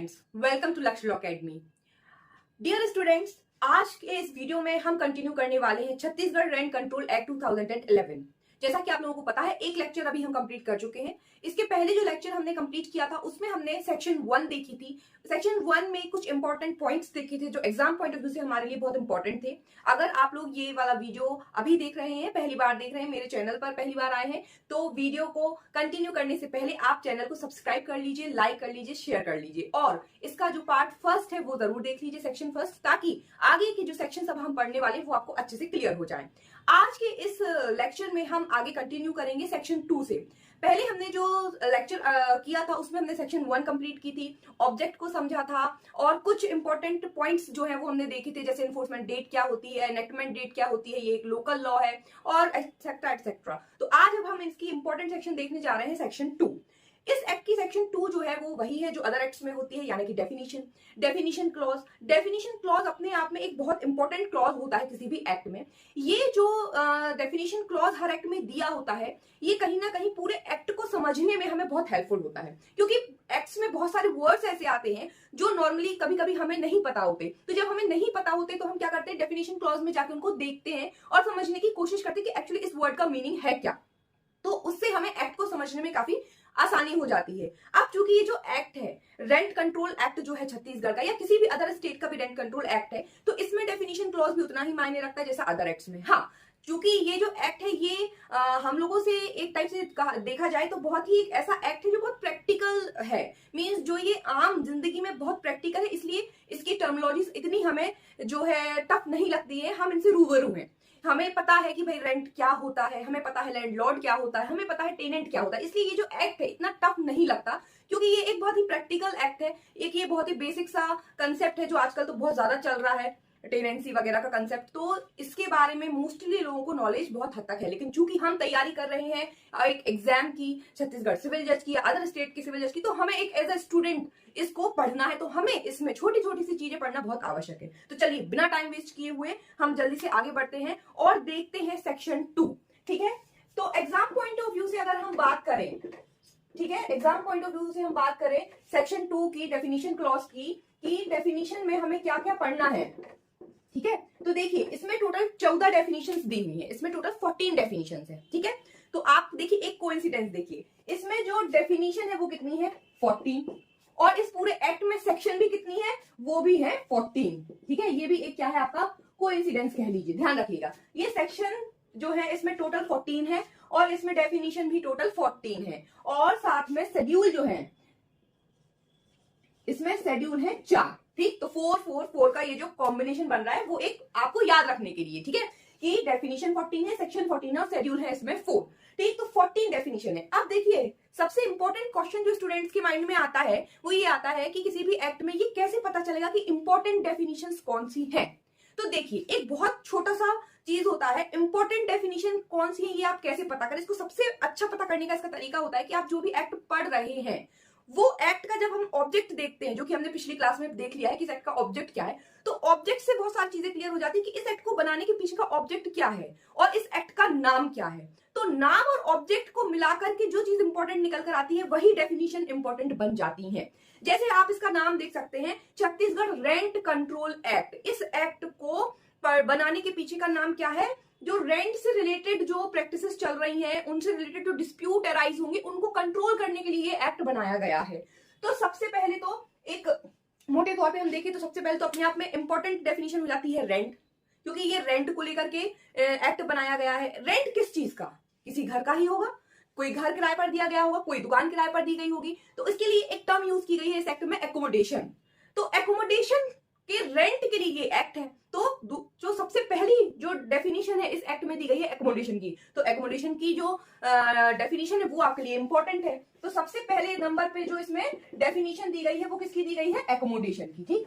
Students, welcome to लक्ष्य law academy. Dear students, आज के इस वीडियो में हम कंटिन्यू करने वाले हैं छत्तीसगढ़ रेंट कंट्रोल एक्ट 2011। जैसा कि आप लोगों को पता है, एक लेक्चर अभी हम कंप्लीट कर चुके हैं। इसके पहले जो लेक्चर हमने कंप्लीट किया था उसमें हमने सेक्शन 1 देखी थी। सेक्शन 1 में कुछ इंपॉर्टेंट पॉइंट्स देखे थे जो एग्जाम पॉइंट ऑफ व्यू से हमारे लिए बहुत इंपॉर्टेंट थे। अगर आप लोग ये वाला वीडियो अभी देख रहे हैं, पहली बार देख रहे हैं, मेरे चैनल पर पहली बार आए हैं, तो वीडियो को कंटिन्यू करने से पहले आप चैनल को सब्सक्राइब कर लीजिए, लाइक कर लीजिए, शेयर कर लीजिए और इसका जो पार्ट फर्स्ट है वो जरूर देख लीजिए, सेक्शन फर्स्ट, ताकि आगे के जो सेक्शन अब हम पढ़ने वाले वो आपको अच्छे से क्लियर हो जाए। आज के इस लेक्चर में हम आगे कंटिन्यू करेंगे सेक्शन 2 से। पहले हमने जो लेक्चर किया था उसमें हमने सेक्शन 1 कंप्लीट की थी, ऑब्जेक्ट को समझा था और कुछ इंपॉर्टेंट पॉइंट्स जो है वो हमने देखे थे, जैसे इन्फोर्समेंट डेट क्या होती है, एनेक्टमेंट डेट क्या होती है, ये एक लोकल लॉ है और एक्सेट्रा एक्सेट्रा। तो आज अब हम इसकी इंपॉर्टेंट सेक्शन देखने जा रहे हैं, सेक्शन 2। इस एक्ट की सेक्शन 2 जो है वो वही है जो अदर एक्ट्स में होती है, यानी कि डेफिनेशन क्लॉज। डेफिनेशन क्लॉज अपने आप में एक बहुत इंपॉर्टेंट क्लॉज होता है किसी भी एक्ट में। ये जो डेफिनेशन क्लॉज हर एक्ट में दिया होता है, ये कहीं ना कहीं पूरे एक्ट को समझने में हमें बहुत हेल्पफुल होता है, क्योंकि एक्ट्स में बहुत सारे वर्ड्स ऐसे आते हैं जो नॉर्मली कभी कभी हमें नहीं पता होते। तो जब हमें नहीं पता होते तो हम क्या करते हैं, डेफिनेशन क्लॉज में जाकर उनको देखते हैं और समझने की कोशिश करते हैं कि एक्चुअली इस वर्ड का मीनिंग है क्या। तो उससे हमें एक्ट को समझने में काफी आसानी हो जाती है। अब चूंकि ये जो एक्ट है, रेंट कंट्रोल एक्ट जो है छत्तीसगढ़ का, या किसी भी अदर स्टेट का भी रेंट कंट्रोल एक्ट है, तो इसमें डेफिनेशन क्लॉज भी उतना ही मायने रखता है जैसा अदर एक्ट्स में। हाँ, क्योंकि ये जो एक्ट है ये हम लोगों से एक टाइप से देखा जाए तो बहुत ही ऐसा एक्ट है जो बहुत प्रैक्टिकल है। मींस जो ये आम जिंदगी में बहुत प्रैक्टिकल है, इसलिए इसकी टर्मिनोलॉजीज इतनी हमें जो है टफ नहीं लगती है। हम इनसे रूबरू हैं, हमें पता है कि भाई रेंट क्या होता है, हमें पता है लैंडलॉर्ड क्या होता है, हमें पता है टेनेंट क्या होता है। इसलिए ये जो एक्ट है इतना टफ नहीं लगता, क्योंकि ये एक बहुत ही प्रैक्टिकल एक्ट है। एक ये बहुत ही बेसिक सा कंसेप्ट है जो आजकल तो बहुत ज्यादा चल रहा है, टेनेंसी वगैरह का कंसेप्ट। तो इसके बारे में मोस्टली लोगों को नॉलेज बहुत हद तक है। लेकिन चूंकि हम तैयारी कर रहे हैं एक एग्जाम की, छत्तीसगढ़ सिविल जज की या अदर स्टेट की सिविल जज की, तो हमें एक एज अ स्टूडेंट इसको पढ़ना है, तो हमें इसमें छोटी छोटी सी चीजें पढ़ना बहुत आवश्यक है। तो चलिए बिना टाइम वेस्ट किए हुए हम जल्दी से आगे बढ़ते हैं और देखते हैं सेक्शन 2। ठीक है, तो एग्जाम पॉइंट ऑफ व्यू से अगर हम बात करें, ठीक है, एग्जाम पॉइंट ऑफ व्यू से हम बात करें सेक्शन 2 की डेफिनेशन क्लॉज की डेफिनेशन में हमें क्या क्या पढ़ना है। ठीक है, तो देखिए इसमें टोटल 14 डेफिनेशंस दी हुई है, इसमें टोटल 14 डेफिनेशंस है। ठीक है, तो आप देखिए एक कोइंसिडेंस देखिए, इसमें जो डेफिनेशन है वो कितनी है, 14, और इस पूरे एक्ट में सेक्शन भी कितनी है, वो भी है 14। ठीक है, ये भी एक क्या है आपका कोइंसिडेंस कह लीजिए, ध्यान रखिएगा। ये सेक्शन जो है इसमें टोटल 14 है और इसमें डेफिनेशन भी टोटल 14 है, और साथ में शेड्यूल जो है इसमें शेड्यूल है 4। ठीक, तो 4 4 4 का ये जो कॉम्बिनेशन बन रहा है वो एक आपको याद रखने के लिए, ठीक है, कि डेफिनेशन 14 है, सेक्शन 14 है और शेड्यूल है इसमें 4। ठीक, तो 14 डेफिनेशन है। अब देखिए सबसे इंपॉर्टेंट क्वेश्चन जो स्टूडेंट्स के माइंड में आता है वो ये आता है कि किसी भी एक्ट में ये कैसे पता चलेगा कि इंपॉर्टेंट डेफिनेशंस कौन सी हैं। तो देखिए एक बहुत छोटा सा चीज होता है, इंपॉर्टेंट डेफिनेशन कौन सी है ये आप कैसे पता करें। इसको सबसे अच्छा पता करने का इसका तरीका होता है कि आप जो भी एक्ट पढ़ रहे हैं वो एक्ट का जब हम ऑब्जेक्ट देखते हैं, जो कि हमने पिछली क्लास में देख लिया है कि इस एक्ट का ऑब्जेक्ट क्या है, तो ऑब्जेक्ट से बहुत सारी चीजें क्लियर हो जाती है कि इस एक्ट को बनाने के पीछे का ऑब्जेक्ट क्या है और इस एक्ट का नाम क्या है। तो नाम और ऑब्जेक्ट को मिलाकर के जो चीज इंपॉर्टेंट निकल कर आती है वही डेफिनेशन इंपॉर्टेंट बन जाती है। जैसे आप इसका नाम देख सकते हैं, छत्तीसगढ़ रेंट कंट्रोल एक्ट। इस एक्ट को बनाने के पीछे का नाम क्या है, जो रेंट से रिलेटेड जो प्रैक्टिसेस चल रही हैं, उनसे रिलेटेड जो डिस्प्यूट अराइज होंगे उनको कंट्रोल करने के लिए एक्ट बनाया गया है। तो सबसे पहले तो एक मोटे तौर पे हम देखें तो सबसे पहले तो अपने आप में इंपॉर्टेंट डेफिनेशन हो जाती है रेंट, क्योंकि ये रेंट को लेकर के एक्ट बनाया गया है। रेंट किस चीज का, किसी घर का ही होगा, कोई घर किराए पर दिया गया होगा, कोई दुकान किराए पर दी गई होगी। तो इसके लिए एक टर्म यूज की गई है इस एक्ट में, एकोमोडेशन। तो एकोमोडेशन के रेंट के लिए ये एक्ट है। तो जो सबसे पहली जो डेफिनेशन है इस एक्ट में दी गई है एकोमोडेशन की, तो एकोमोडेशन की जो डेफिनेशन है वो आपके लिए इंपॉर्टेंट है। तो सबसे पहले नंबर पे जो इसमें डेफिनेशन दी गई है वो किसकी दी गई है, एकोमोडेशन की। ठीक,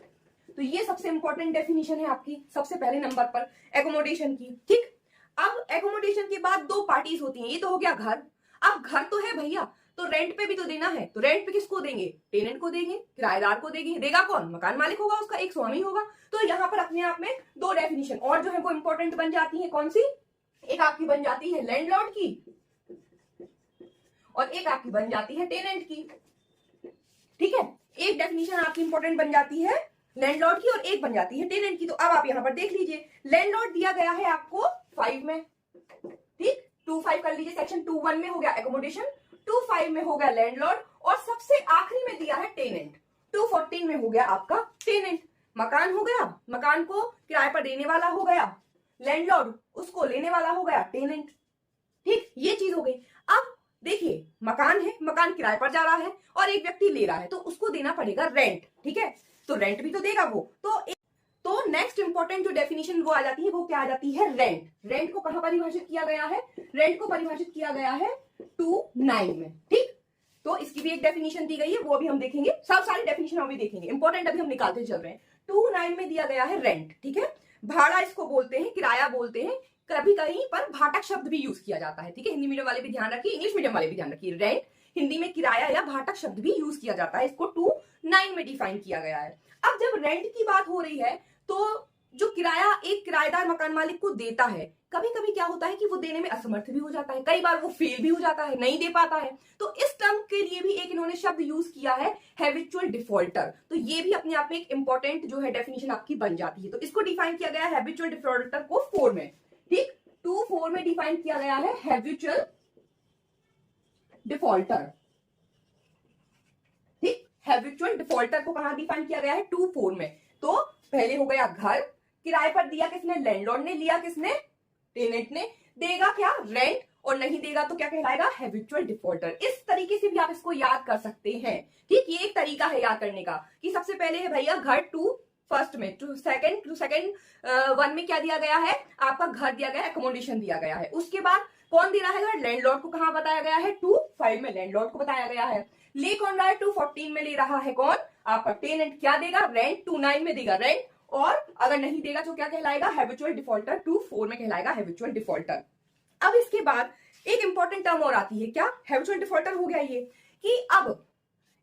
तो ये सबसे इंपॉर्टेंट डेफिनेशन है आपकी सबसे पहले नंबर पर, एकोमोडेशन की। ठीक, अब एकोमोडेशन के बाद दो पार्टीज होती हैं, ये तो हो गया घर। अब घर तो है भैया, तो रेंट पे भी तो देना है, तो रेंट पे किसको देंगे, टेनेंट को देंगे, किराएदार को देंगे। देगा कौन, मकान मालिक होगा, उसका एक स्वामी होगा। तो यहाँ पर अपने आप में दो डेफिनेशन और जो है वो इंपॉर्टेंट बन जाती है। कौन सी, एक आपकी बन जाती है लैंडलॉर्ड की और एक आपकी बन जाती है टेनेंट की। ठीक है, एक डेफिनेशन आपकी इंपॉर्टेंट बन जाती है लैंडलॉर्ड की और एक बन जाती है टेनेंट की। तो अब आप यहां पर देख लीजिए, लैंडलॉर्ड दिया गया है आपको 5 में, ठीक, 2-5 कर लीजिए। सेक्शन 2-1 में हो गया एकोमोडेशन, 2-5 में हो गया लैंडलॉर्ड और सबसे आखिरी में दिया है टेनेंट। 2-14 में हो गया आपका टेनेंट। मकान हो गया, मकान को किराए पर देने वाला हो गया लैंडलॉर्ड, उसको लेने वाला हो गया टेनेंट। ठीक, ये चीज हो गई। अब देखिए, मकान है, मकान किराए पर जा रहा है और एक व्यक्ति ले रहा है, तो उसको देना पड़ेगा रेंट। ठीक है, तो रेंट भी तो देगा वो। तो नेक्स्ट इंपॉर्टेंट जो डेफिनेशन वो आ जाती है, वो क्या आ जाती है, रेंट। रेंट को कहां परिभाषित किया गया है, रेंट को परिभाषित किया गया है 2-9 में। ठीक, तो इसकी भी एक डेफिनेशन दी गई है, वो अभी हम देखेंगे। सब सारी डेफिनेशन अभी देखेंगे, इंपॉर्टेंट अभी हम निकालते चल रहे हैं। 2-9 में दिया गया है रेंट। ठीक है, भाड़ा इसको बोलते हैं, किराया बोलते हैं, कभी कहीं पर भाटक शब्द भी यूज किया जाता है। ठीक है, हिंदी मीडियम वाले भी ध्यान रखिए, इंग्लिश मीडियम वाले भी ध्यान रखिए, रेंट हिंदी में किराया या भाटक शब्द भी यूज किया जाता है। इसको 2-9 में डिफाइन किया गया है। अब जब रेंट की बात हो रही है, तो जो किराया एक किराएदार मकान मालिक को देता है, कभी कभी क्या होता है कि वो देने में असमर्थ भी हो जाता है, कई बार वो फेल भी हो जाता है, नहीं दे पाता है। तो इस टर्म के लिए भी एक इन्होंने शब्द यूज किया है, हैबिचुअल डिफॉल्टर। तो ये भी अपने आप में एक इंपॉर्टेंट जो है डेफिनेशन आपकी बन जाती है। तो इसको डिफाइन किया गया है हैबिचुअल डिफॉल्टर को 4 में। ठीक, 2-4 में डिफाइन किया गया है हैबिचुअल डिफॉल्टर। ठीक, हैबिचुअल डिफॉल्टर को कहां डिफाइन किया गया है, 2-4 में। तो पहले हो गया घर, किराए पर दिया किसने, लैंडलॉर्ड ने, लिया किसने, टेनेंट ने। देगा क्या, रेंट, और नहीं देगा तो क्या कहलाएगा, हैबिचुअल डिफॉल्टर। इस तरीके से भी आप इसको याद कर सकते हैं। ठीक, ये एक तरीका है याद करने का कि सबसे पहले है भैया घर, टू फर्स्ट में, टू सेकंड 1 में क्या दिया गया है, आपका घर दिया गया है, अकोमोडेशन दिया गया है। उसके बाद कौन दे रहा है घर, लैंडलॉर्ड को कहां बताया गया है, 2-5 में लैंडलॉर्ड को बताया गया है। ले कौन रहा है, 2-14 में ले रहा है कौन, आपका टेनेंट। क्या देगा, रेंट, 2-9 में देगा रेंट, और अगर नहीं देगा तो क्या कहलाएगा, हैबिचुअल डिफॉल्टर। 2-4 में कहलाएगा हैबिचुअल डिफॉल्टर। अब इसके बाद एक इंपॉर्टेंट टर्म और आती है, क्या, हैबिचुअल डिफॉल्टर हो गया ये, कि अब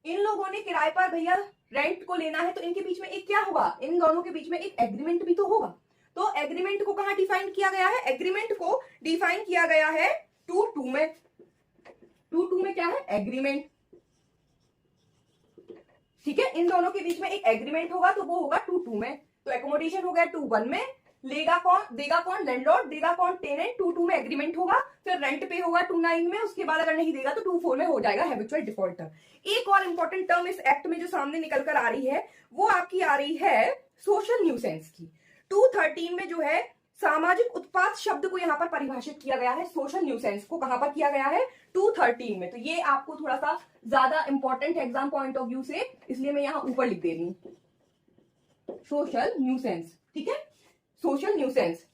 इन लोगों ने किराए पर भैया रेंट को लेना है, तो इनके बीच में एक क्या होगा, इन दोनों के बीच में एक एग्रीमेंट भी तो होगा। तो एग्रीमेंट को कहां डिफाइन किया गया है, एग्रीमेंट को डिफाइन किया गया है 2-2 में। 2-2 में क्या है, एग्रीमेंट। ठीक है, इन दोनों के बीच में एक एग्रीमेंट होगा, तो वो होगा 2-2 में। तो एकोमोडेशन हो गया 2-1 में, लेगा कौन, देगा कौन, लैंडलॉर्ड, देगा कौन, टेनेंट। 2-2 में एग्रीमेंट होगा, फिर रेंट पे होगा 2-9 में, उसके बाद अगर नहीं देगा तो 2-4 में हो जाएगा हैबिचुअल डिफॉल्टर। एक और इंपॉर्टेंट टर्म इस एक्ट में जो सामने निकल कर आ रही है, वो आपकी आ रही है सोशल न्यूसेंस की। 2-13 में जो है सामाजिक उत्पात शब्द को यहां पर परिभाषित किया गया है, सोशल न्यूसेंस को कहां पर किया गया है, 2-13 में। तो ये आपको थोड़ा सा ज्यादा important exam point of view से, इसलिए मैं यहां ऊपर लिख दे रही हूं, सोशल न्यूसेंस। ठीक है, सोशल न्यूसेंस,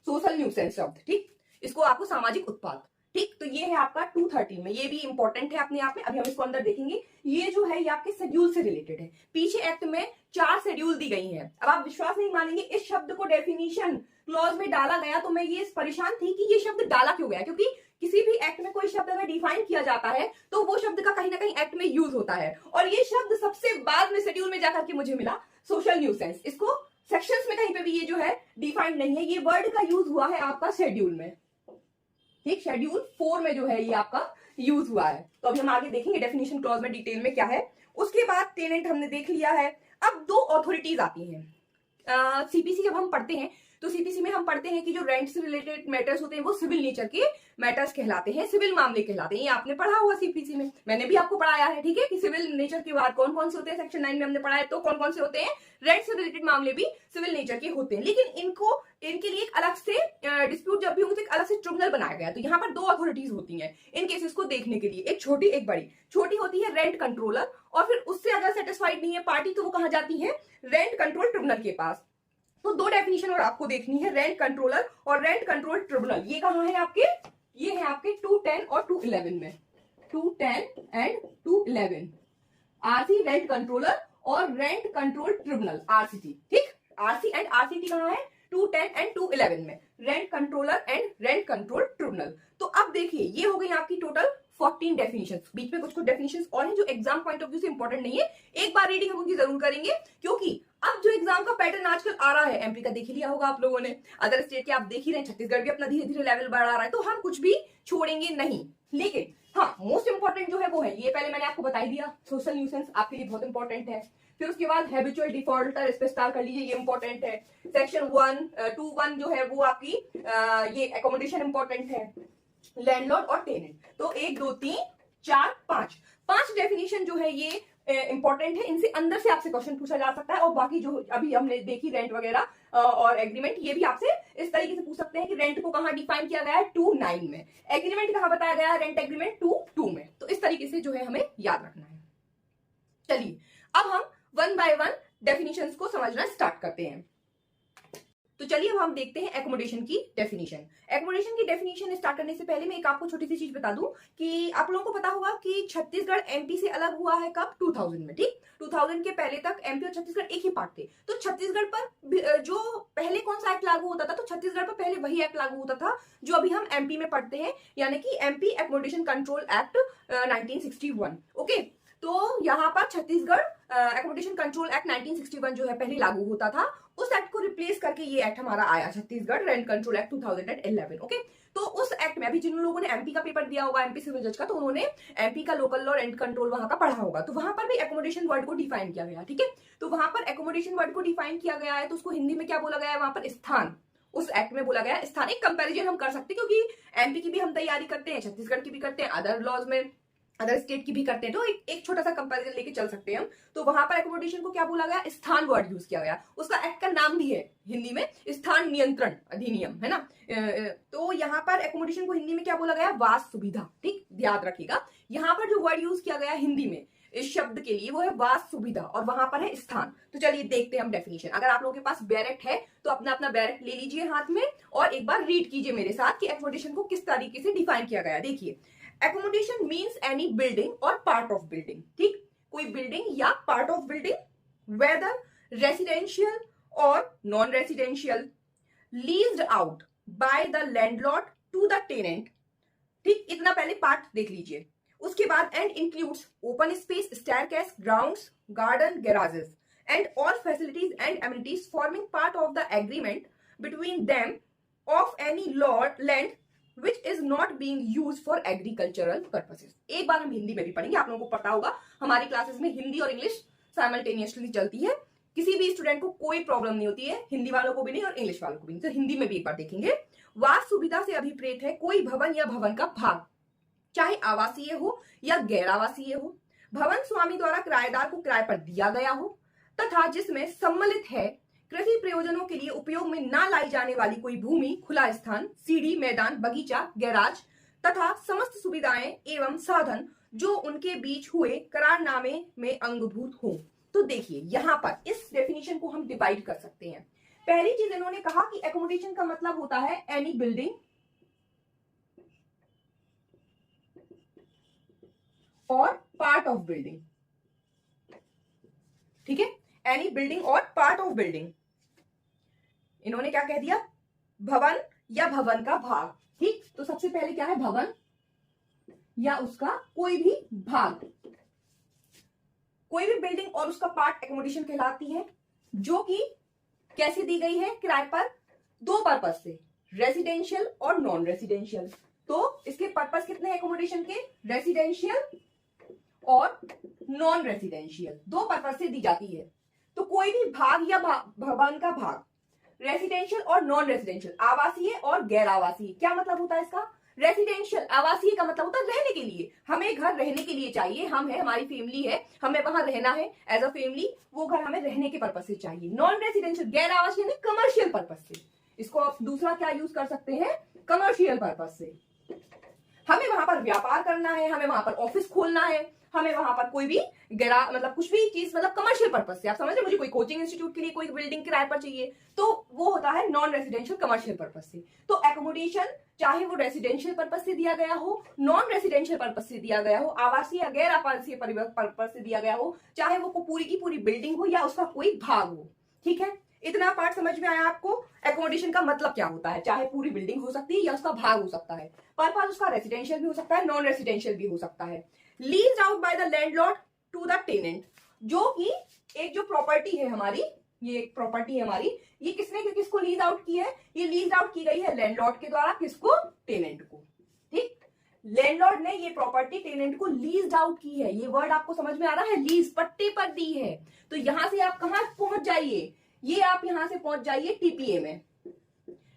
सोशल न्यूसेंस शब्द। ठीक, इसको आपको सामाजिक उत्पाद। ठीक, तो ये है आपका 2-13 में, ये भी इंपॉर्टेंट है अपने आप में, अभी हम इसको अंदर देखेंगे। ये जो है ये आपके शेड्यूल से रिलेटेड है। पीछे एक्ट में 4 शेड्यूल दी गई हैं। अब आप विश्वास नहीं मानेंगे, इस शब्द को डेफिनेशन क्लॉज में डाला गया तो मैं ये परेशान थी कि ये शब्द डाला क्यों गया, क्योंकि किसी भी एक्ट में कोई शब्द अगर डिफाइन किया जाता है तो वो शब्द का कहीं ना कहीं एक्ट में यूज होता है, और ये शब्द सबसे बाद में शेड्यूल में जाकर के मुझे मिला, सोशल न्यूसेंस। इसको सेक्शंस में कहीं पे भी ये जो है डिफाइंड नहीं है, ये वर्ड का यूज हुआ है आपका शेड्यूल में। ठीक, शेड्यूल 4 में जो है ये आपका यूज हुआ है। तो अभी हम आगे देखेंगे डेफिनेशन क्लॉज में डिटेल में क्या है। उसके बाद टेनेंट हमने देख लिया है। अब 2 अथॉरिटीज आती हैं। सीपीसी जब हम पढ़ते हैं तो सीपीसी में हम पढ़ते हैं कि जो रेंट से रिलेटेड मैटर्स होते हैं वो सिविल नेचर के मैटर्स कहलाते हैं, सिविल मामले कहलाते हैं। ये आपने पढ़ा हुआ सीपीसी में, मैंने भी आपको पढ़ाया है। ठीक है, कि सिविल नेचर के बाद कौन कौन से होते हैं, सेक्शन 9 में हमने पढ़ा है। तो कौन कौन से होते हैं, रेंट से रिलेटेड मामले भी सिविल नेचर के होते हैं, लेकिन इनके लिए एक अलग से डिस्प्यूट जब भी होंगे तो एक अलग से ट्रिब्यूनल बनाया गया। तो यहाँ पर 2 अथॉरिटीज होती हैं इन केसेस को देखने के लिए, एक छोटी एक बड़ी। छोटी होती है रेंट कंट्रोलर, और फिर उससे अगर सेटिस्फाइड नहीं है पार्टी तो वो कहां जाती है, रेंट कंट्रोल ट्रिब्यूनल के पास। तो 2 डेफिनेशन और आपको देखनी है, रेंट कंट्रोलर और रेंट कंट्रोल ट्रिब्यूनल। ये कहां है आपके, ये है आपके 210 और 211 में, 210 एंड 211। आरसी रेंट कंट्रोलर और रेंट कंट्रोल ट्रिब्यूनल, आरसीटी। ठीक, आरसी एंड आरसीटी कहां है, 210 एंड 211 में, rent controller and rent control tribunal. तो अब देखिए, ये हो गई आपकी टोटल 14 डेफिनेशंस। बीच में कुछ कुछ डेफिनेशंस और हैं जो एग्जाम पॉइंट ऑफ व्यू से इंपॉर्टेंट नहीं है, एक बार रीडिंग हम उनकी जरूर करेंगे, क्योंकि अब जो एग्जाम का पैटर्न आजकल आ रहा है, एमपी का देख ही लिया होगा आप लोगों ने, अदर स्टेट के आप देख ही रहे हैं, छत्तीसगढ़ भी अपना धीरे धीरे लेवल बढ़ा रहा है, तो हम कुछ भी छोड़ेंगे नहीं। लेकिन हाँ, मोस्ट इंपॉर्टेंट जो है वो है ये, पहले मैंने आपको बता ही दिया, सोशल न्यूसेंस आपके लिए बहुत इंपॉर्टेंट है। फिर उसके बाद हैबिचुअल डिफॉल्टर, इस पे स्टार कर लीजिए, ये इंपॉर्टेंट है। सेक्शन 1 जो है वो आपकी ये एकोमोडेशन इंपॉर्टेंट है, लैंडलॉर्ड और टेनेंट। तो 1 2 3 4 5 डेफिनेशन जो है ये इंपॉर्टेंट है, इनसे अंदर से आपसे क्वेश्चन पूछा जा सकता है। और बाकी जो अभी हमने देखी रेंट वगैरह और एग्रीमेंट, ये भी आपसे इस तरीके से पूछ सकते हैं कि रेंट को कहां डिफाइन किया गया है 2(9) में, एग्रीमेंट कहां बताया गया है, रेंट एग्रीमेंट 2(2) में। तो इस तरीके से जो है हमें याद रखना है। चलिए अब हम 1 बाय 1 डेफिनेशंस को समझना स्टार्ट करते हैं। तो चलिए अब हम देखते हैं एकोमोडेशन की डेफिनेशन। एकोमोडेशन की डेफिनेशन स्टार्ट करने से पहले मैं एक आपको छोटी सी चीज बता दूं कि आप लोगों को पता होगा कि छत्तीसगढ़ एमपी से अलग हुआ है कब, 2000 में। ठीक, 2000 के पहले तक एमपी और छत्तीसगढ़ एक ही पार्ट थे। तो छत्तीसगढ़ पर जो पहले कौन सा एक्ट लागू होता था, तो छत्तीसगढ़ पर पहले वही एक्ट लागू होता था जो अभी हम एमपी में पढ़ते हैं, यानी कि MP accommodation control act 1961। Okay, तो यहाँ पर छत्तीसगढ़ एकोमोडेशन कंट्रोल एक्ट 1961 जो है पहले लागू होता था, उस एक्ट को रिप्लेस करके ये एक्ट हमारा आया, Chhattisgarh rent control act 2011। Okay, तो उस एक्ट में अभी जिन लोगों ने एमपी का पेपर दिया होगा, एमपी सिविल जज का, तो उन्होंने एमपी का लोकल लॉ रेंट कंट्रोल वहां का पढ़ा होगा, तो वहां पर भी एकोमोडेशन वर्ड को डिफाइन किया गया। ठीक है, तो वहां पर एकोमोडेशन वर्ड को डिफाइन किया गया है, तो उसको हिंदी में क्या बोला गया है, वहां पर स्थान, उस एक्ट में बोला गया स्थान। एक कंपैरिजन हम कर सकते हैं, क्योंकि एमपी की भी हम तैयारी करते हैं, छत्तीसगढ़ की भी करते हैं, अदर लॉज में अदर स्टेट की भी करते हैं, तो एक छोटा सा कंपैरिजन लेके चल सकते हैं हम। तो वहां पर एकोमोडेशन को क्या बोला गया, स्थान वर्ड यूज किया गया, उसका एक्ट का नाम भी है हिंदी में स्थान नियंत्रण अधिनियम, है ना। तो यहाँ पर एकोमोडेशन को हिंदी में क्या बोला गया, वास सुविधा। ठीक, याद रखिएगा, यहाँ पर जो वर्ड यूज किया गया हिंदी में इस शब्द के लिए वो है वास सुविधा, और वहां पर है स्थान। तो चलिए देखते हैं हम डेफिनेशन। अगर आप लोगों के पास बैरेट है तो अपना अपना बैरेट ले लीजिए हाथ में और एक बार रीड कीजिए मेरे साथ कि एकोमोडेशन को किस तरीके से डिफाइन किया गया। देखिए, accommodation means any building or part of building। ठीक, कोई बिल्डिंग या part of building, whether residential or non-residential, leased out by the landlord to the tenant। ठीक, इतना पहले पार्ट देख लीजिए। उसके बाद and includes open space, staircase, grounds, garden, garages and all facilities and amenities forming part of the agreement between them of any land which is not being used for agricultural purposes। एक बार हम हिंदी में भी पढ़ेंगे, आप लोगों को पता होगा हमारी क्लासेस में हिंदी और इंग्लिश साइमल्टेनियसली चलती है, किसी भी स्टूडेंट को कोई प्रॉब्लम नहीं होती है, हिंदी वालों को भी नहीं और इंग्लिश वालों को भी नहीं। तो हिंदी में भी एक बार देखेंगे। वास सुविधा से अभिप्रेत है कोई भवन या भवन का भाग, चाहे आवासीय हो या गैर आवासीय हो, भवन स्वामी द्वारा किराएदार को किराए पर दिया गया हो, तथा जिसमें सम्मिलित है कृषि प्रयोजनों के लिए उपयोग में ना लाई जाने वाली कोई भूमि, खुला स्थान, सीढ़ी, मैदान, बगीचा, गैराज तथा समस्त सुविधाएं एवं साधन जो उनके बीच हुए करारनामे में अंगभूत हो। तो देखिए, यहां पर इस डेफिनेशन को हम डिवाइड कर सकते हैं। पहली चीज इन्होंने कहा कि एकोमोडेशन का मतलब होता है एनी बिल्डिंग और पार्ट ऑफ बिल्डिंग। ठीक है, एनी बिल्डिंग और पार्ट ऑफ बिल्डिंग। इन्होंने क्या कह दिया, भवन या भवन का भाग। ठीक, तो सबसे पहले क्या है, भवन या उसका कोई भी भाग, कोई भी बिल्डिंग और उसका पार्ट एकोमोडेशन कहलाती है, जो कि कैसे दी गई है, किराए पर, दो पर्पज से, रेसिडेंशियल और नॉन रेसिडेंशियल। तो इसके पर्पज कितने हैं एकोमोडेशन के, रेसिडेंशियल और नॉन रेसिडेंशियल, दो पर्पज से दी जाती है। तो कोई भी भाग या भवन का भाग, रेसिडेंशियल और नॉन रेसिडेंशियल, आवासीय और गैर आवासीय। क्या मतलब होता है इसका, रेसिडेंशियल आवासीय का मतलब होता है रहने के लिए, हमें घर रहने के लिए चाहिए, हम है, हमारी फैमिली है, हमें वहां रहना है एज अ फैमिली, वो घर हमें रहने के पर्पज से चाहिए। नॉन रेसिडेंशियल गैर आवासीय यानी कमर्शियल पर्पज से, इसको आप दूसरा क्या यूज कर सकते हैं, कमर्शियल पर्पज से, हमें वहां पर व्यापार करना है, हमें वहां पर ऑफिस खोलना है, हमें वहां पर कोई भी मतलब कुछ भी चीज मतलब कमर्शियल पर्पज से, आप समझ रहे, मुझे कोई कोचिंग इंस्टीट्यूट के लिए कोई बिल्डिंग किराए पर चाहिए, तो वो होता है नॉन रेसिडेंशियल कमर्शियल पर्पज से। तो एकोमोडेशन चाहे वो रेसिडेंशियल पर्पज से दिया गया हो, नॉन रेसिडेंशियल पर्पज से दिया गया हो, आवासीय या गैर आवासीय पर्पज से दिया गया हो, चाहे वो पूरी की पूरी बिल्डिंग हो या उसका कोई भाग हो। ठीक है, इतना पार्ट समझ में आया आपको? एकोमोडेशन का मतलब क्या होता है, चाहे पूरी बिल्डिंग हो सकती है या उसका भाग हो सकता है। पर्पस उसका रेसिडेंशियल भी हो सकता है, नॉन रेसिडेंशियल भी हो सकता है। Lease out by the landlord to the tenant, जो कि एक जो प्रॉपर्टी है हमारी, ये एक प्रॉपर्टी है हमारी, ये किसने किसको लीज आउट की है? ये लीज आउट की गई है लैंडलॉर्ड के द्वारा, किसको? टेनेंट को। ठीक, लैंडलॉर्ड ने ये प्रॉपर्टी टेनेंट को लीज आउट की है। ये वर्ड आपको समझ में आ रहा है? लीज, पट्टे पर दी है। तो यहां से आप कहां पहुंच जाइए? ये आप यहां से पहुंच जाइए टीपीए में,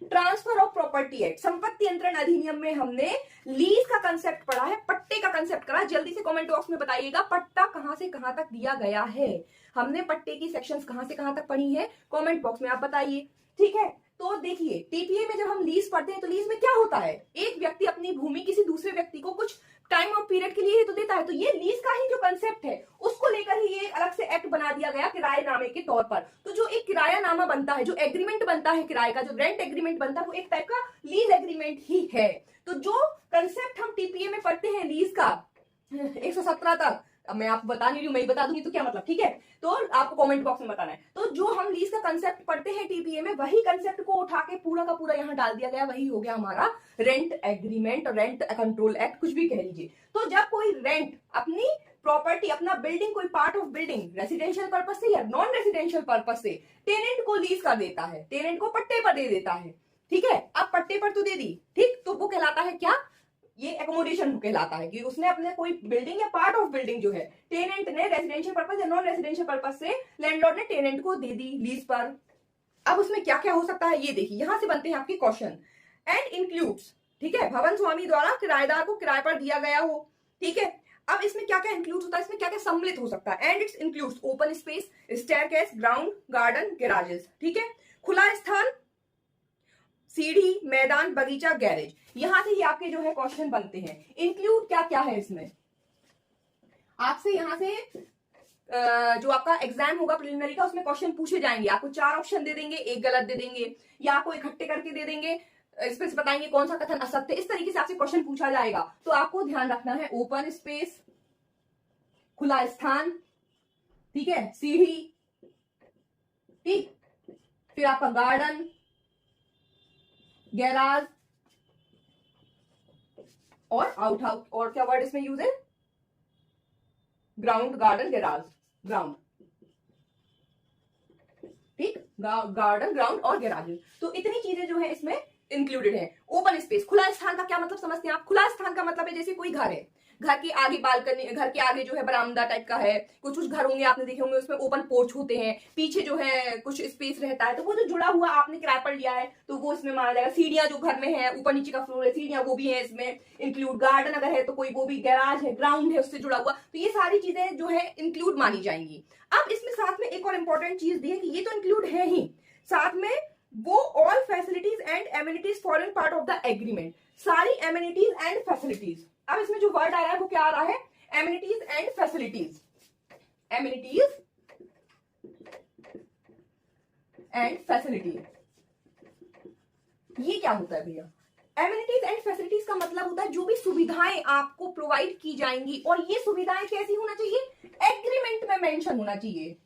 ट्रांसफर ऑफ प्रॉपर्टी एक्ट, संपत्ति अंतरण अधिनियम में हमने लीज का कंसेप्ट पढ़ा है, पट्टे का कंसेप्ट करा। जल्दी से कमेंट बॉक्स में बताइएगा पट्टा कहां से कहां तक दिया गया है। हमने पट्टे की सेक्शंस कहां से कहां तक पढ़ी है, कमेंट बॉक्स में आप बताइए। ठीक है, तो देखिए टीपीए में जब हम लीज पढ़ते हैं तो लीज में क्या होता है? एक व्यक्ति अपनी भूमि किसी दूसरे व्यक्ति को कुछ टाइम ऑफ पीरियड के लिए ही तो देता है। तो ये लीज का ही जो कंसेप्ट है उसको लेकर ही ये अलग से एक्ट बना दिया गया किराएनामे के तौर पर। तो जो एक किरायानामा बनता है, जो एग्रीमेंट बनता है किराए का, जो रेंट एग्रीमेंट बनता है, वो एक टाइप का लीज एग्रीमेंट ही है। तो जो कंसेप्ट हम टीपीए में पढ़ते हैं लीज का 117 तक, अब मैं आपको बता नहीं रही हूं, मैं ही बता दूंगी तो क्या मतलब। ठीक है, तो आपको कमेंट बॉक्स में बताना है। तो जो हम लीज का कंसेप्ट पढ़ते हैं टीपीए में, वही कंसेप्ट को उठा के पूरा का पूरा यहाँ डाल दिया गया, वही हो गया हमारा rent agreement, rent control act, कुछ भी कह लीजिए। तो जब कोई रेंट अपनी प्रॉपर्टी, अपना बिल्डिंग, कोई part of building residential purpose से या नॉन रेसिडेंशियल पर्पज से टेनेंट को लीज कर देता है, टेनेंट को पट्टे पर दे देता है। ठीक है, अब पट्टे पर तो दे दी, ठीक, तो वो कहलाता है क्या? ये एकोमोडेशन कहलाता है कि उसने अपने कोई बिल्डिंग या पार्ट ऑफ बिल्डिंग जो है टेनेंट ने रेसिडेंशियल पर्पस या नॉन रेसिडेंशियल पर्पस से लैंडलॉर्ड ने टेनेंट को दे दी लीज पर। अब उसमें क्या क्या हो सकता है ये देखिए, यहां से बनते हैं आपके क्वेश्चन। एंड इंक्लूड्स, ठीक है, भवन स्वामी द्वारा किराएदार को किराए पर दिया गया हो। ठीक है, अब इसमें क्या क्या इंक्लूड होता है, इसमें क्या क्या सम्मिलित हो सकता है? And it's includes open space, staircase, ground, garden, garages. ठीक है, खुला स्थान, सीढ़ी, मैदान, बगीचा, गैरेज। यहां से ही आपके जो है क्वेश्चन बनते हैं। इंक्लूड क्या क्या है इसमें, आपसे यहां से जो आपका एग्जाम होगा प्रिलिमिनरी का, उसमें क्वेश्चन पूछे जाएंगे। आपको 4 ऑप्शन दे देंगे, एक गलत दे देंगे, या आपको इकट्ठे करके दे देंगे, इसमें से बताएंगे कौन सा कथन असत्य, इस तरीके से आपसे क्वेश्चन पूछा जाएगा। तो आपको ध्यान रखना है ओपन स्पेस, खुला स्थान, ठीक है, सीढ़ी, ठीक, फिर आपका गार्डन, गैराज और आउट हाउस, और क्या वर्ड इसमें यूज है? ग्राउंड, गार्डन, गैराज, ग्राउंड, ठीक, गार्डन, ग्राउंड और गैराज। तो इतनी चीजें जो है इसमें इंक्लूडेड है। ओपन स्पेस, खुला स्थान का क्या मतलब समझते हैं आप? खुला स्थान का मतलब है जैसे कोई घर है, घर के आगे बालकनी, घर के आगे जो है बरामदा टाइप का है, कुछ कुछ घर होंगे आपने देखे होंगे उसमें ओपन पोर्च होते हैं, पीछे जो है कुछ स्पेस रहता है, तो वो जो जुड़ा हुआ आपने किराए पर लिया है तो वो इसमें माना जाएगा। सीढ़ियां जो घर में है, ऊपर नीचे का फ्लोर है, सीढ़ियां वो भी है इसमें इंक्लूड। गार्डन अगर है तो कोई वो भी, गैराज है, ग्राउंड है उससे जुड़ा हुआ, तो ये सारी चीजें जो है इंक्लूड मानी जाएंगी। अब इसमें साथ में एक और इंपॉर्टेंट चीज दी है कि ये तो इंक्लूड है ही, साथ में वो all facilities and amenities forming part of the agreement, सारी एमिनिटीज एंड फैसिलिटीज। अब इसमें जो वर्ड आ रहा है वो क्या आ रहा है? Amenities and facilities, amenities and facilities. ये क्या होता है भैया? एमिनिटीज एंड फैसिलिटीज का मतलब होता है जो भी सुविधाएं आपको प्रोवाइड की जाएंगी, और ये सुविधाएं कैसी होना चाहिए? एग्रीमेंट में मेंशन होना चाहिए,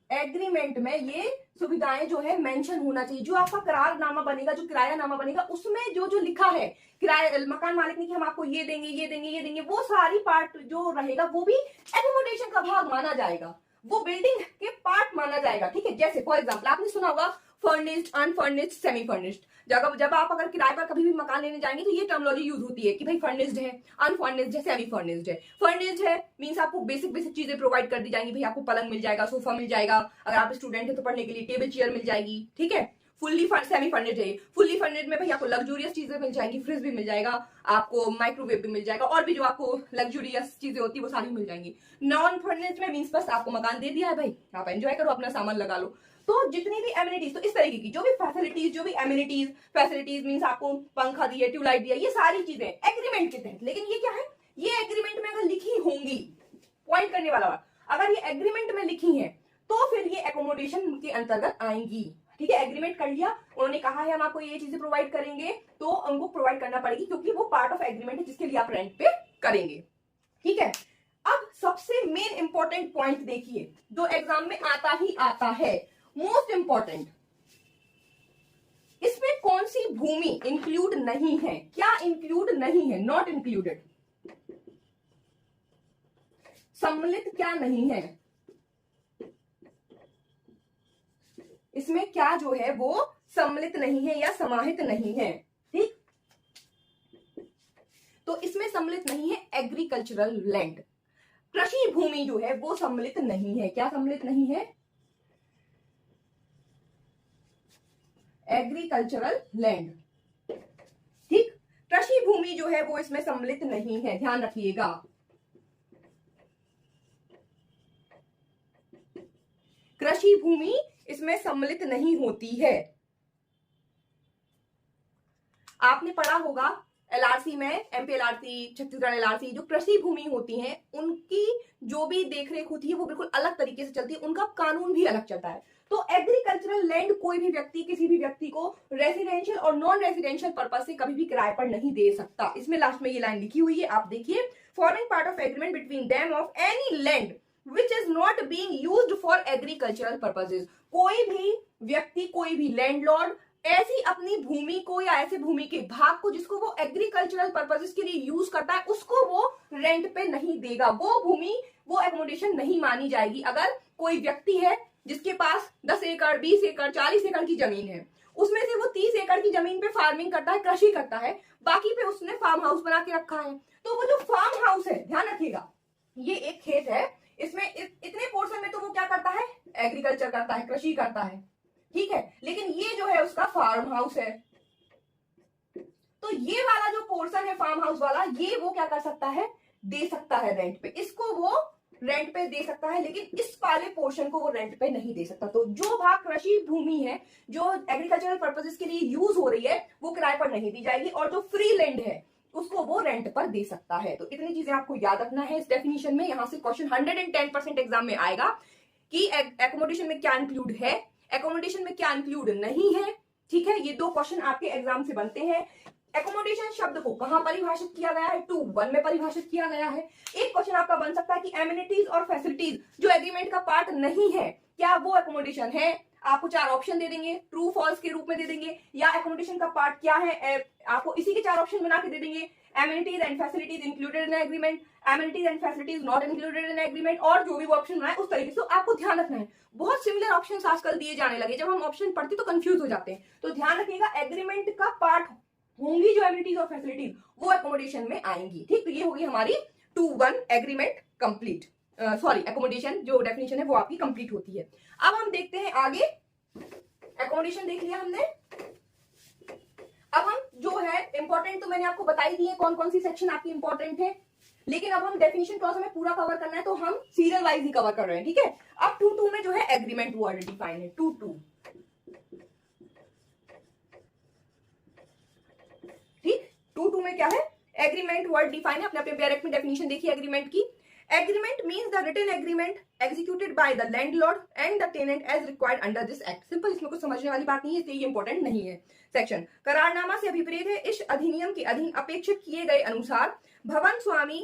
एग्रीमेंट में ये सुविधाएं जो है मेंशन होना चाहिए। जो आपका करारनामा बनेगा, जो किरायानामा बनेगा, उसमें जो जो लिखा है किराया मकान मालिक ने कि हम आपको ये देंगे, ये देंगे, ये देंगे, वो सारी पार्ट जो रहेगा वो भी एकोमोडेशन का भाग माना जाएगा, वो बिल्डिंग के पार्ट माना जाएगा। ठीक है, जैसे फॉर एग्जाम्पल आपने सुना होगा फर्निश्ड, अनफर्निश्ड, सेमी फर्निश्ड। जब आप अगर किराए पर कभी भी मकान लेने जाएंगे तो ये टर्मिनोलॉजी यूज होती है कि भाई फर्निश्ड है, अनफर्निश्ड है, सेमी फर्निश्ड है। फर्निश्ड है मींस आपको बेसिक बेसिक चीजें प्रोवाइड कर दी जाएंगी, भाई आपको पलंग मिल जाएगा, सोफा मिल जाएगा, अगर आप स्टूडेंट है तो पढ़ने के लिए टेबल चेयर मिल जाएगी। ठीक है, फुल्ली सेमी फर्निश्ड है, फुल्ली फर्निश्ड में भाई आपको लग्जूरियस चीजें मिल जाएंगी, फ्रिज भी मिल जाएगा, आपको माइक्रोवेव भी मिल जाएगा, और भी जो आपको लग्जूरियस चीजें होती है वो सारी मिल जाएंगी। नॉन फर्निश्ड में मींस बस आपको मकान दे दिया है भाई, आप एंजॉय करो, अपना सामान लगा लो। तो जितनी भी एमिनिटीज, तो इस तरीके की जो भी फैसिलिटीज, जो भी एमिनिटीज, फैसिलिटीज मींस आपको पंखा दिया, ट्यूबलाइट दिया, ये सारी चीजें एग्रीमेंट के तहत। लेकिन ये क्या है? ये एग्रीमेंट में अगर लिखी होंगी, पॉइंट करने वाला बात, अगर ये एग्रीमेंट में लिखी है तो फिर ये एकोमोडेशन के अंतर्गत आएंगी। ठीक है, एग्रीमेंट कर लिया, उन्होंने कहा है हम आपको ये चीजें प्रोवाइड करेंगे, तो उनको प्रोवाइड करना पड़ेगी क्योंकि वो पार्ट ऑफ एग्रीमेंट है जिसके लिए आप रेंट पे करेंगे। ठीक है, अब सबसे मेन इंपॉर्टेंट पॉइंट देखिए जो एग्जाम में आता ही आता है, मोस्ट इंपॉर्टेंट, इसमें कौन सी भूमि इंक्लूड नहीं है? क्या इंक्लूड नहीं है? Not included. सम्मिलित क्या नहीं है? इसमें क्या जो है वो सम्मिलित नहीं है या समाहित नहीं है। ठीक, तो इसमें सम्मिलित नहीं है एग्रीकल्चरल लैंड। कृषि भूमि जो है वो सम्मिलित नहीं है। क्या सम्मिलित नहीं है? Agricultural land. ठीक, कृषि भूमि जो है वो इसमें सम्मिलित नहीं है, ध्यान रखिएगा। कृषि भूमि इसमें सम्मिलित नहीं होती है। आपने पढ़ा होगा एलआरसी में, एमपी एलआरसी, छत्तीसगढ़ एलआरसी, जो कृषि भूमि होती है उनकी जो भी देखरेख होती है वो बिल्कुल अलग तरीके से चलती है, उनका कानून भी अलग चलता है। तो एग्रीकल्चरल लैंड कोई भी व्यक्ति किसी भी व्यक्ति को रेसिडेंशियल और नॉन रेसिडेंशियल पर्पस से कभी भी किराए पर नहीं दे सकता। इसमें लास्ट में ये लाइन लिखी हुई है, आप देखिए, forming part of agreement between them of any land which is not being used for agricultural purposes. कोई भी व्यक्ति, कोई भी लैंडलॉर्ड ऐसी अपनी भूमि को या ऐसे भूमि के भाग को जिसको वो एग्रीकल्चरल पर्पसेस के लिए यूज करता है, उसको वो रेंट पे नहीं देगा। वो भूमि, वो एकोमोडेशन नहीं मानी जाएगी। अगर कोई व्यक्ति है जिसके पास 10 एकड़, 20 एकड़, 40 एकड़ की जमीन है, उसमें से वो 30 एकड़ की जमीन पे फार्मिंग करता है, कृषि करता है, बाकी पे उसने फार्म हाउस बना के रखा है, तो वो जो फार्म हाउस है, ध्यान रखिएगा, ये एक खेत है, इसमें इतने पोर्शन में तो वो क्या करता है? एग्रीकल्चर करता है, कृषि करता है, ठीक है, लेकिन ये जो है उसका फार्म हाउस है। तो ये वाला जो पोर्शन है फार्म हाउस वाला, ये वो क्या कर सकता है? दे सकता है रेंट पे। इसको वो रेंट पे दे सकता है, लेकिन इस वाले पोर्शन को वो रेंट पे नहीं दे सकता। तो जो भाग कृषि भूमि है, जो एग्रीकल्चरल पर्पसेस के लिए यूज हो रही है, वो किराए पर नहीं दी जाएगी, और जो फ्री लैंड है उसको वो रेंट पर दे सकता है। तो इतनी चीजें आपको याद रखना है इस डेफिनेशन में। यहां से क्वेश्चन 110% एग्जाम में आएगा कि एकोमोडेशन में क्या इंक्लूड है, एकोमोडेशन में क्या इंक्लूड नहीं है। ठीक है, ये 2 क्वेश्चन आपके एग्जाम से बनते हैं। एकोमोडेशन शब्द को कहां परिभाषित किया गया है? 2(1) में परिभाषित किया गया है। एक क्वेश्चन आपका बन सकता है कि एमिनिटीज और फैसिलिटीज जो एग्रीमेंट का पार्ट नहीं है, क्या वो एकोमोडेशन है? आपको 4 ऑप्शन दे देंगे, ट्रू फॉल्स के रूप में दे देंगे, या एकोमोडेशन का पार्ट क्या है, आपको इसी के 4 ऑप्शन बना के दे देंगे। Amenities and facilities included in agreement, amenities and facilities not included in agreement, और जो भी वो ऑप्शन बनाए उस तरीके से आपको ध्यान रखना है। बहुत सिमिलर ऑप्शंस आजकल दिए जाने लगे, जब हम ऑप्शन पढ़ते तो कंफ्यूज हो जाते हैं। तो ध्यान रखिएगा, एग्रीमेंट का पार्ट होंगी जो एमिनिटीज और फैसिलिटीज, वो एकोमोडेशन में आएंगी। ठीक, तो ये होगी हमारी 2(1) एग्रीमेंट कंप्लीट, सॉरी एकोमोडेशन जो डेफिनेशन है वो आपकी कंप्लीट होती है। अब हम देखते हैं आगे, एकोमोडेशन देख लिया हमने। अब हम जो है इंपॉर्टेंट तो मैंने आपको बताई दी है कौन कौन सी सेक्शन आपकी इंपॉर्टेंट है, लेकिन अब हम डेफिनेशन क्लॉज हमें पूरा कवर करना है, तो हम सीरियल वाइज ही कवर कर रहे हैं। ठीक है, अब 2(2) में जो है एग्रीमेंट वर्ड डिफाइन है। 2(2) ठीक, 2(2) में क्या है? एग्रीमेंट वर्ड डिफाइन है। अपने अपने डायरेक्ट में डेफिनेशन देखिए एग्रीमेंट की। Agreement means the written agreement executed by the landlord and the tenant as required under this act. Simple, इसमें कुछ समझने वाली बात नहीं है, इसलिए ये इंपॉर्टेंट नहीं है। सेक्शन करारनामा से अभिप्रेत है इस अधिनियम के अधीन अपेक्षित किए गए अनुसार भवन स्वामी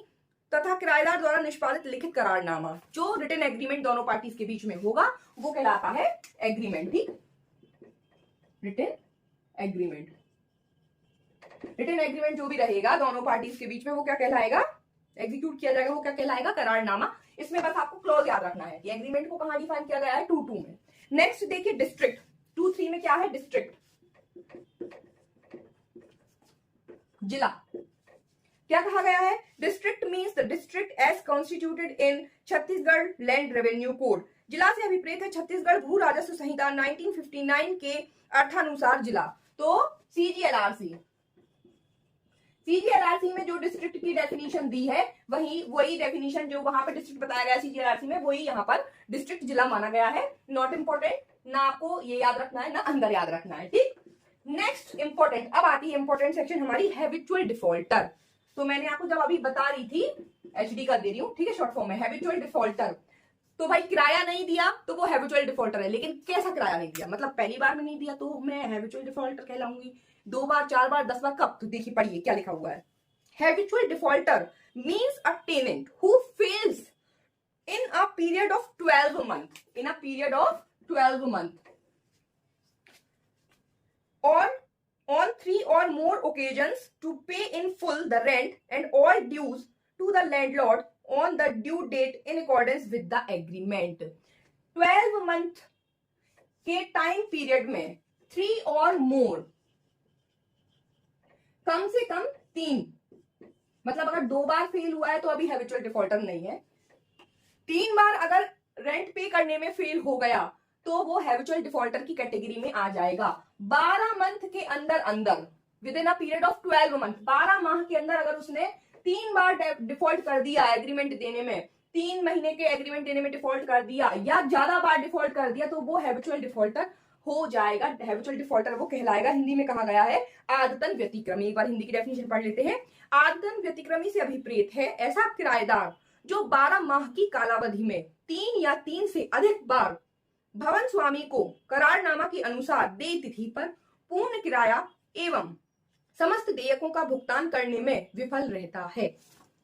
तथा किराएदार द्वारा निष्पादित लिखित करारनामा। जो रिटन एग्रीमेंट दोनों पार्टीज के बीच में होगा वो कहलाता है एग्रीमेंट। ठीक, रिटन एग्रीमेंट, रिटन एग्रीमेंट जो भी रहेगा दोनों पार्टीज के बीच में वो क्या कहलाएगा? एग्जीक्यूट किया जाएगा, वो क्या कहलाएगा? करारनामा। इसमें बस आपको क्लॉज याद रखना है कि एग्रीमेंट को कहां डिफाइन किया गया है? 2(2) में। नेक्स्ट देखिए डिस्ट्रिक्ट, 2(3) में क्या है? डिस्ट्रिक्ट, जिला। क्या कहा गया है? District means the district as constituted in Chhattisgarh land revenue code. जिला से अभिप्रेत है छत्तीसगढ़ भू राजस्व संहिता 1959 के अर्थानुसार जिला। तो सीजीएलआरसी, सीजीएलआरसी में जो डिस्ट्रिक्ट की डेफिनेशन दी है वही डेफिनेशन जो वहां पर डिस्ट्रिक्ट बताया गया सीजीएलआरसी में, वही यहाँ पर डिस्ट्रिक्ट जिला माना गया है। नॉट इंपॉर्टेंट, ना आपको ये याद रखना है ना अंदर याद रखना है। ठीक, नेक्स्ट इंपॉर्टेंट, अब आती है इंपॉर्टेंट सेक्शन हमारी हैबिचुअल डिफॉल्टर। तो मैंने आपको जब अभी बता रही थी, एचडी कर दे रही हूँ, ठीक है, शॉर्ट फॉर्म में हैबिचुअल डिफॉल्टर। तो भाई किराया नहीं दिया तो वो हैबिचुअल डिफॉल्टर है, लेकिन कैसा किराया नहीं दिया? मतलब पहली बार में नहीं दिया तो मैं हैबिचुअल डिफॉल्टर कहलाऊंगी, 2 बार, 4 बार, 10 बार, कब? तो देखिए पढ़िए क्या लिखा हुआ है। Habitual defaulter means a tenant who fails in a period of 12 months, in a period of 12 month or on 3 or more occasions to pay in full the rent and all dues to the landlord on the due date in accordance with the agreement. 12 month के time period में 3 और मोर, कम से कम 3, मतलब अगर 2 बार fail हुआ है तो अभी हैबिचुअल डिफॉल्टर नहीं है, 3 बार अगर रेंट पे करने में फेल हो गया तो वो हैबिचुअल डिफॉल्टर की कैटेगरी में आ जाएगा। 12 मंथ के अंदर अंदर, with in a period of 12 month, 12 माह के अंदर अगर उसने 3 बार डिफॉल्ट कर दिया एग्रीमेंट देने में, 3 महीने के एग्रीमेंट देने में डिफॉल्ट कर दिया या ज्यादा बार डिफॉल्ट कर दिया तो वो हैबिचुअल डिफॉल्टर हो जाएगा। हैबिचुअल डिफॉल्टर वो कहलाएगा। हिंदी में कहा गया है आदतन व्यतिक्रमी। एक बार हिंदी की डेफिनेशन पढ़ लेते हैं। आदतन व्यतिक्रमी से अभिप्रेत है ऐसा किराएदार जो 12 माह की कालावधि में 3 या 3 से अधिक बार भवन स्वामी को करारनामा के अनुसार देय तिथि पर पूर्ण किराया एवं समस्त देयकों का भुगतान करने में विफल रहता है।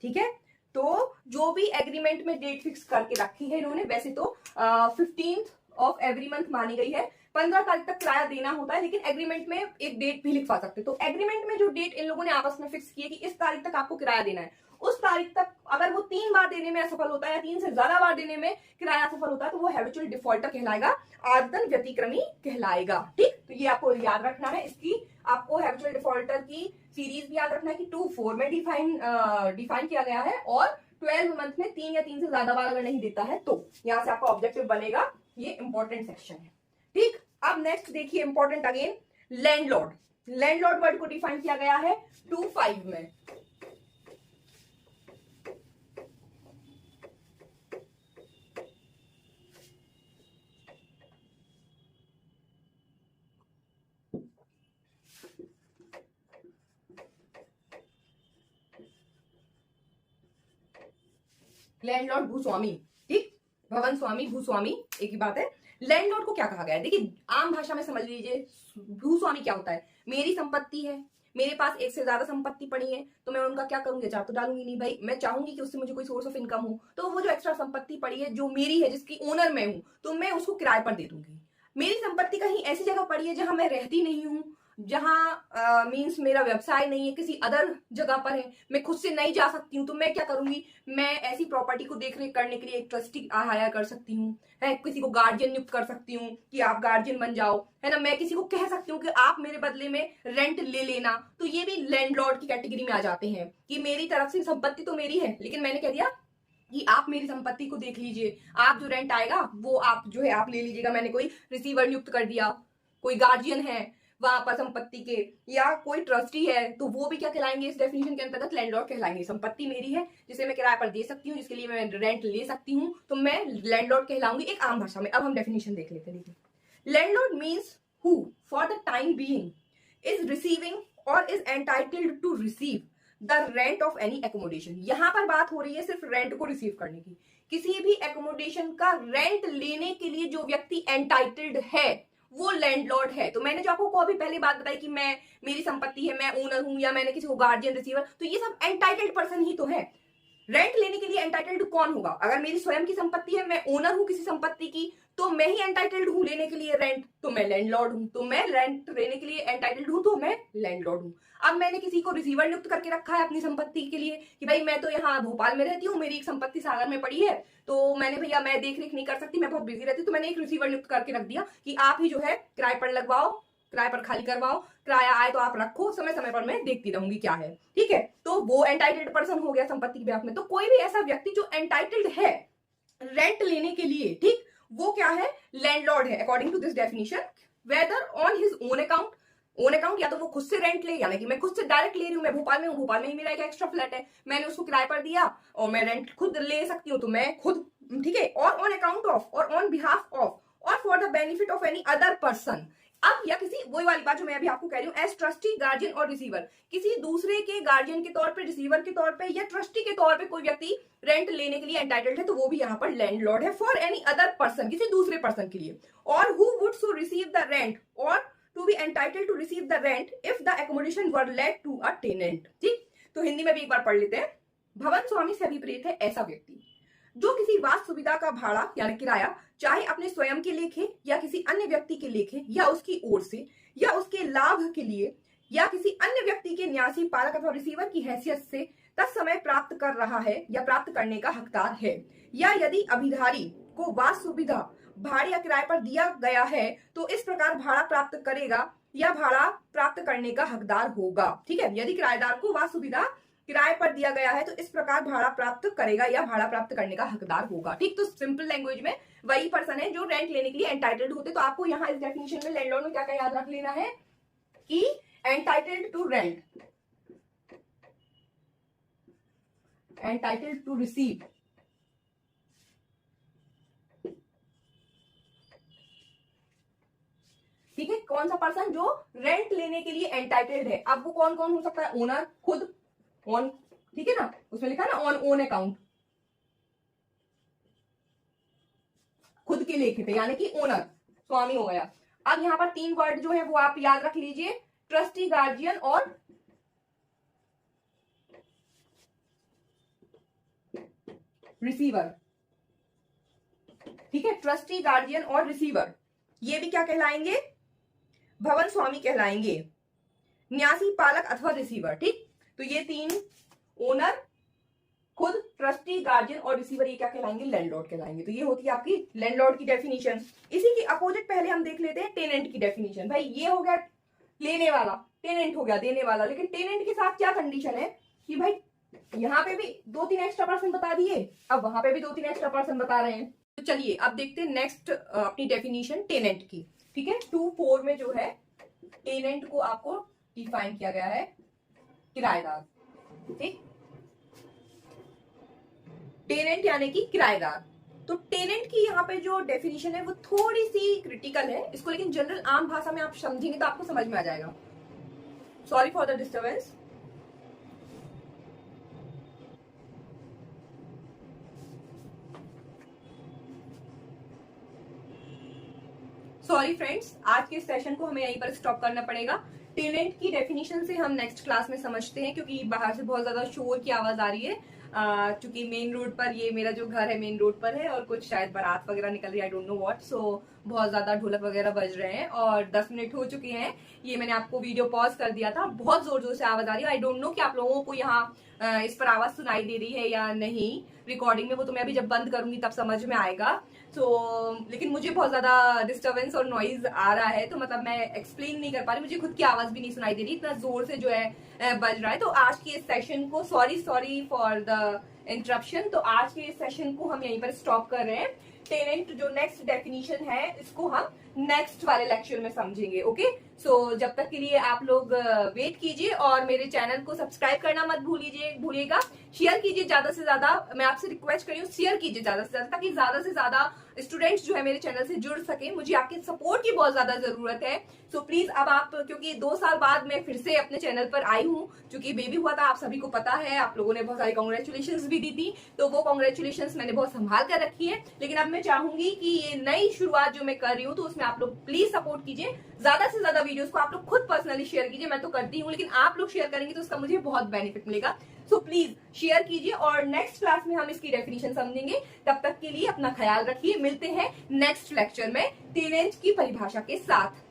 ठीक है, तो जो भी एग्रीमेंट में डेट फिक्स करके रखी है इन्होंने, वैसे तो 15th ऑफ एवरी मंथ मानी गई है, 15 तारीख तक किराया देना होता है, लेकिन एग्रीमेंट में एक डेट भी लिखवा सकते। तो एग्रीमेंट में जो डेट इन लोगों ने आपस में फिक्स की है कि इस तारीख तक आपको किराया देना है, उस तारीख तक अगर वो 3 बार देने में असफल होता है या 3 से ज्यादा बार देने में किराया असफल होता है तो वो हैबिचुअल डिफॉल्टर कहलाएगा, आदतन व्यतिक्रमी कहलाएगा। ठीक, तो ये आपको याद रखना है। इसकी आपको हैबिचुअल डिफॉल्टर की सीरीज भी याद रखना है कि 2-4 में डिफाइन किया गया है और 12 मंथ में 3 या 3 से ज्यादा बार अगर नहीं देता है तो यहां से आपका ऑब्जेक्टिव बनेगा। ये इंपॉर्टेंट सेक्शन है। ठीक, अब नेक्स्ट देखिए important again, landlord. Landlord word को डिफाइन किया गया है 2-5 में। लैंडलॉर्ड भूस्वामी, ठीक, भवन स्वामी भूस्वामी एक ही बात है। लैंडलॉर्ड को क्या कहा गया है, देखिए आम भाषा में समझ लीजिए, भूस्वामी क्या होता है, मेरी संपत्ति है, मेरे पास एक से ज्यादा संपत्ति पड़ी है तो मैं उनका क्या करूंगी, चार तो डालूंगी नहीं भाई, मैं चाहूंगी कि उससे मुझे कोई सोर्स ऑफ इनकम हो, तो वो जो एक्स्ट्रा संपत्ति पड़ी है जो मेरी है, जिसकी ओनर मैं हूं, तो मैं उसको किराए पर दे दूंगी। मेरी संपत्ति कहीं ऐसी जगह पड़ी है जहां मैं रहती नहीं हूं, जहां मीन्स मेरा व्यवसाय नहीं है, किसी अदर जगह पर है, मैं खुद से नहीं जा सकती हूँ, तो मैं क्या करूंगी, मैं ऐसी प्रॉपर्टी को देख रेख करने के लिए एक ट्रस्टी हायर कर सकती हूँ, है, किसी को गार्जियन नियुक्त कर सकती हूँ कि आप गार्जियन बन जाओ, है ना, मैं किसी को कह सकती हूँ कि आप मेरे बदले में रेंट ले लेना। तो ये भी लैंडलॉर्ड की कैटेगरी में आ जाते हैं कि मेरी तरफ से संपत्ति तो मेरी है, लेकिन मैंने कह दिया कि आप मेरी संपत्ति को देख लीजिए, आप जो रेंट आएगा वो आप जो है आप ले लीजिएगा। मैंने कोई रिसीवर नियुक्त कर दिया, कोई गार्जियन है वहां पर संपत्ति के, या कोई ट्रस्टी है, तो वो भी क्या कहलाएंगे, इस डेफिनेशन के अंतर्गत लैंडलॉर्ड कहलाएंगे। संपत्ति मेरी है जिसे मैं किराए पर दे सकती हूँ, जिसके लिए मैं रेंट ले सकती हूँ, तो मैं लैंडलॉर्ड कहलाऊंगी एक आम भाषा में। अब हम डेफिनेशन देख लेते हैं। Landlord means who for the time being is receiving और is entitled to receive the rent of any accommodation. यहां पर बात हो रही है सिर्फ रेंट को रिसीव करने की। किसी भी एकोमोडेशन का रेंट लेने के लिए जो व्यक्ति एंटाइटल्ड है वो लैंडलॉर्ड है। तो मैंने जो आपको अभी पहले बात बताई कि मैं, मेरी संपत्ति है, मैं ओनर हूं, या मैंने किसी को गार्जियन रिसीवर, तो ये सब एंटाइटल्ड पर्सन ही तो है। रेंट लेने के लिए एंटाइटल्ड कौन होगा, अगर मेरी स्वयं की संपत्ति है, मैं ओनर हूं किसी संपत्ति की, तो मैं ही एंटाइटल्ड हूं लेने के लिए रेंट, तो मैं लैंडलॉर्ड हूं। तो मैं रेंट लेने के लिए एंटाइटल्ड हूं तो मैं लैंडलॉर्ड हूं। अब मैंने किसी को रिसीवर नियुक्त करके रखा है अपनी संपत्ति के लिए कि भाई मैं तो यहाँ भोपाल में रहती हूँ, मेरी एक संपत्ति सागर में पड़ी है, तो मैंने भैया मैं देख रेख नहीं कर सकती, मैं बहुत बिजी रहती हूँ, तो मैंने एक रिसीवर नियुक्त करके रख दिया कि आप ही जो है किराए पर लगवाओ, किराए पर खाली करवाओ, किराया आए तो आप रखो, समय समय पर मैं देखती रहूंगी क्या है। ठीक है, तो वो एंटाइटल्ड पर्सन हो गया संपत्ति के बेहक में। तो कोई भी ऐसा व्यक्ति जो एंटाइटल्ड है रेंट लेने के लिए, ठीक, वो क्या है, लैंडलॉर्ड है according to this definition, whether on his own account. Own account या तो वो खुद से रेंट ले, यानी कि मैं खुद से डायरेक्ट ले रही हूँ, मैं भोपाल में हूँ, भोपाल में ही मेरा एक एक्स्ट्रा फ्लैट है, मैंने उसको किराए पर दिया और मैं रेंट खुद ले सकती हूँ, तो मैं खुद, ठीक है, और ऑन अकाउंट ऑफ और ऑन बिहाफ ऑफ और for the benefit of any other person. अब या किसी, वही वाली बात जो मैं अभी आपको कह रही हूँ, एज ट्रस्टी, गार्जियन और रिसीवर, किसी दूसरे के गार्जियन के तौर पे, रिसीवर के तौर पे या ट्रस्टी के तौर पे कोई व्यक्ति रेंट लेने के लिए एंटाइटल्ड है, तो वो भी यहाँ पर लैंडलॉर्ड है फॉर एनी अदर पर्सन, किसी दूसरे पर्सन के लिए। और who would so receive the rent और to be entitled to receive the rent if the accommodation were let to a tenant. ठीक, तो हिंदी में भी एक बार पढ़ लेते हैं। भवन स्वामी से अभिप्रेत है ऐसा व्यक्ति जो किसी वास सुविधा का भाड़ा यानी किराया चाहे अपने स्वयं के लेखे या किसी अन्य व्यक्ति के लेखे या उसकी ओर से या उसके लाभ के लिए या किसी अन्य व्यक्ति के न्यासी, पालक अथवा रिसीवर की हैसियत से तत्समय प्राप्त कर रहा है या प्राप्त करने का हकदार है, या यदि अभिधारी को वास सुविधा भाड़े या किराए पर दिया गया है तो इस प्रकार भाड़ा प्राप्त करेगा या भाड़ा प्राप्त करने का हकदार होगा। ठीक है, यदि किराएदार को वास सुविधा किराए पर दिया गया है तो इस प्रकार भाड़ा प्राप्त करेगा या भाड़ा प्राप्त करने का हकदार होगा। ठीक, तो सिंपल लैंग्वेज में वही पर्सन है जो रेंट लेने के लिए एंटाइटल्ड होते। तो आपको यहाँ इस डेफिनेशन में लैंडलॉर्ड में क्या क्या याद रख लेना है कि entitled to rent, entitled to receive, ठीक है, कौन सा पर्सन जो रेंट लेने के लिए एंटाइटल्ड है। अब वो कौन कौन हो सकता है? ओनर, खुद, ऑन, ठीक है ना, उसमें लिखा है ना ऑन ओन अकाउंट, खुद के लेखे पे, यानी कि ओनर, स्वामी हो गया। अब यहां पर 3 वर्ड जो है वो आप याद रख लीजिए, ट्रस्टी, गार्जियन और रिसीवर। ठीक है, ट्रस्टी, गार्जियन और रिसीवर, ये भी क्या कहलाएंगे? भवन स्वामी कहलाएंगे, न्यासी, पालक अथवा रिसीवर। ठीक, तो ये 3, ओनर, खुद, ट्रस्टी, गार्जियन और रिसीवर, ये क्या कहलाएंगे? लैंडलॉर्ड कहलाएंगे। तो ये होती है आपकी लैंडलॉर्ड की डेफिनेशन। इसी की अपोजिट पहले हम देख लेते हैं टेनेंट की डेफिनेशन। भाई ये हो गया लेने वाला, टेनेंट हो गया देने वाला, लेकिन टेनेंट के साथ क्या कंडीशन है कि भाई यहाँ पे भी 2-3 एक्स्ट्रा पर्सन बता दिए, अब वहां पे भी 2-3 एक्स्ट्रा पर्सन बता रहे हैं। तो चलिए अब देखते हैं नेक्स्ट अपनी डेफिनेशन टेनेंट की। ठीक है, 2.4 में जो है टेनेंट को आपको डिफाइन किया गया है किराएदार। ठीक, टेनेंट यानी कि किराएदार। तो टेनेंट की यहाँ पे जो डेफिनेशन है वो थोड़ी सी क्रिटिकल है, इसको लेकिन जनरल आम भाषा में आप समझेंगे तो आपको समझ में आ जाएगा। Sorry for the disturbance. Sorry friends, आज के सेशन को हमें यहीं पर स्टॉप करना पड़ेगा। टेनेंट की डेफिनेशन से हम नेक्स्ट क्लास में समझते हैं, क्योंकि बाहर से बहुत ज्यादा शोर की आवाज आ रही है, क्योंकि मेन रोड पर, ये मेरा जो घर है मेन रोड पर है और कुछ शायद बारात वगैरह निकल रही है, आई डोंट नो व्हाट। सो बहुत ज्यादा ढोलक वगैरह बज रहे हैं और 10 मिनट हो चुके हैं। ये मैंने आपको वीडियो पॉज कर दिया था, बहुत जोर जोर से आवाज आ रही है। आई डोंट नो कि आप लोगों को यहाँ इस पर आवाज सुनाई दे रही है या नहीं रिकॉर्डिंग में, वो तो मैं अभी जब बंद करूंगी तब समझ में आएगा। लेकिन मुझे बहुत ज्यादा डिस्टर्बेंस और नॉइज आ रहा है, तो मतलब मैं एक्सप्लेन नहीं कर पा रही, मुझे खुद की आवाज भी नहीं सुनाई दे रही, इतना जोर से जो है बज रहा है। तो आज के इस सेशन को, सॉरी फॉर द इंटरप्शन, तो आज के इस सेशन को हम यहीं पर स्टॉप कर रहे हैं। टेनेंट जो नेक्स्ट डेफिनेशन है इसको हम नेक्स्ट वाले लेक्चर में समझेंगे। ओके, सो जब तक के लिए आप लोग वेट कीजिए और मेरे चैनल को सब्सक्राइब करना मत भूलिएगा, शेयर कीजिए ज्यादा से ज्यादा, मैं आपसे रिक्वेस्ट कर रही हूँ शेयर कीजिए ज्यादा से ज्यादा, ताकि ज्यादा से ज्यादा स्टूडेंट्स जो है मेरे चैनल से जुड़ सके। मुझे आपके सपोर्ट की बहुत ज्यादा जरूरत है। सो प्लीज अब आप, क्योंकि 2 साल बाद मैं फिर से अपने चैनल पर आई हूँ, क्योंकि बेबी हुआ था, आप सभी को पता है, आप लोगों ने बहुत सारी कांग्रेचुलेशंस भी दी थी, तो वो कांग्रेचुलेशंस मैंने बहुत संभाल कर रखी है। लेकिन अब मैं चाहूंगी कि ये नई शुरुआत जो मैं कर रही हूँ, तो उसमें आप लोग प्लीज सपोर्ट कीजिए, ज्यादा से ज्यादा वीडियोस को आप लोग खुद पर्सनली शेयर कीजिए। मैं तो करती हूँ, लेकिन आप लोग शेयर करेंगे तो उसका मुझे बहुत बेनिफिट मिलेगा। सो प्लीज शेयर कीजिए और नेक्स्ट क्लास में हम इसकी डेफिनेशन समझेंगे। तब तक के लिए अपना ख्याल रखिए, मिलते हैं नेक्स्ट लेक्चर में टेनेंट की परिभाषा के साथ।